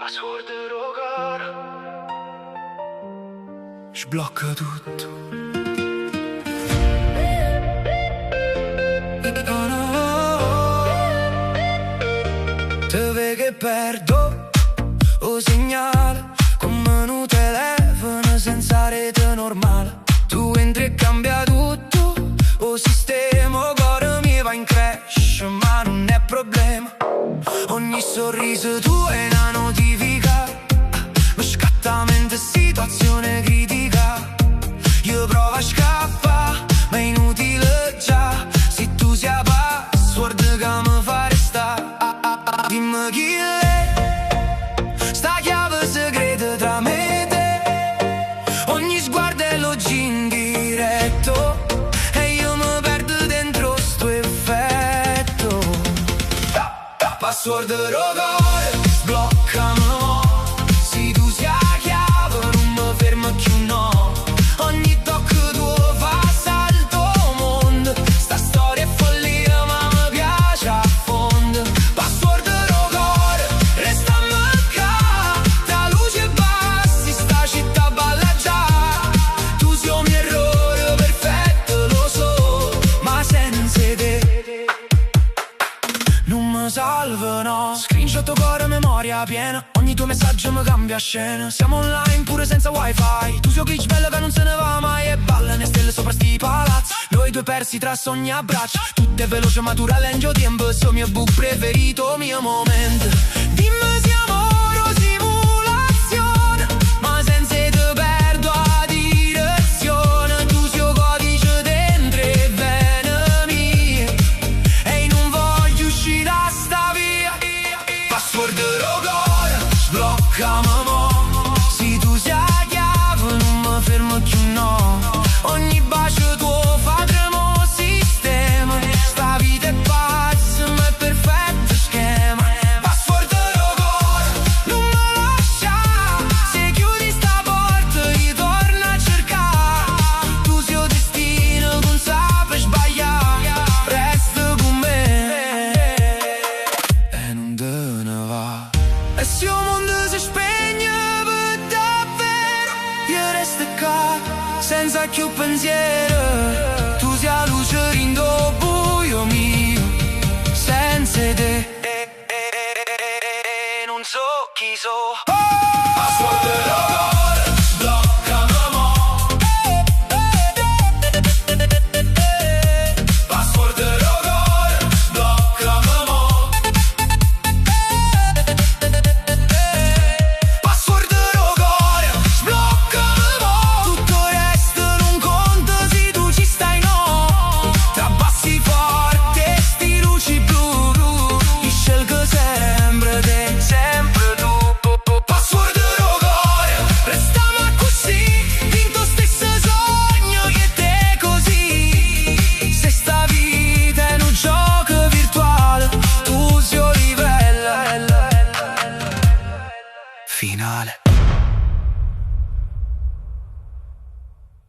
Password Rogar sblocca tutto. Oh no, te ve che perdo o segnale come un telefono senza rete normale. Tu entri e cambia tutto, o sistema ora mi va in crash, ma non è problema. Ogni sorriso tuo è una notifica, mi scatta a mente situazione critica. Io provo a scappare, ma è inutile già. Se tu sia password che mi fa restare. Dimmi chi è sta chiave segreta tra me e te. Ogni sguardo è login diretto e io mi perdo dentro sto effetto. Password Rogar sbloccami mo. Se tu sia chiave non mi fermo più no. Ogni tocco tuo fa salto mondo. Sta storia è follia ma mi piace a fondo. Password Rogar restiamo qua. Da luce bassi sta città balla già. Tu sei un mio errore perfetto lo so, ma senza te non mi salvo no. Screenshot cuore memoria piena. Ogni tuo messaggio mi cambia scena. Siamo online pure senza wifi. Tu sei un glitch bello che non se ne va mai. E balla le stelle sopra sti palazzi. Noi due persi tra sogni e abbracci. Tutto è veloce ma dura lento tempo. So mio book preferito, mio momento. Dimmi se amore o simulazione, ma senza te perdo a direzione. Tu sei un codice dentro e vene mia e non voglio uscire da sta via. Password Rogar sbloccami mo. Se tu sia chiave non mi fermo più no. Ogni bacio tuo fa tremo sistema. Sta vita è pazza ma è perfetto schema. Password Rogar non mi lascia. Se chiudi sta porta ritorna a cercare. Tu sei il destino che non sape sbagliare. Resta con me e non te ne va. E se il mondo si spegne per davvero, io resto qua senza più pensiero. Tu sei la luce rindo buio mio. Senza te non so chi so. Password Rogar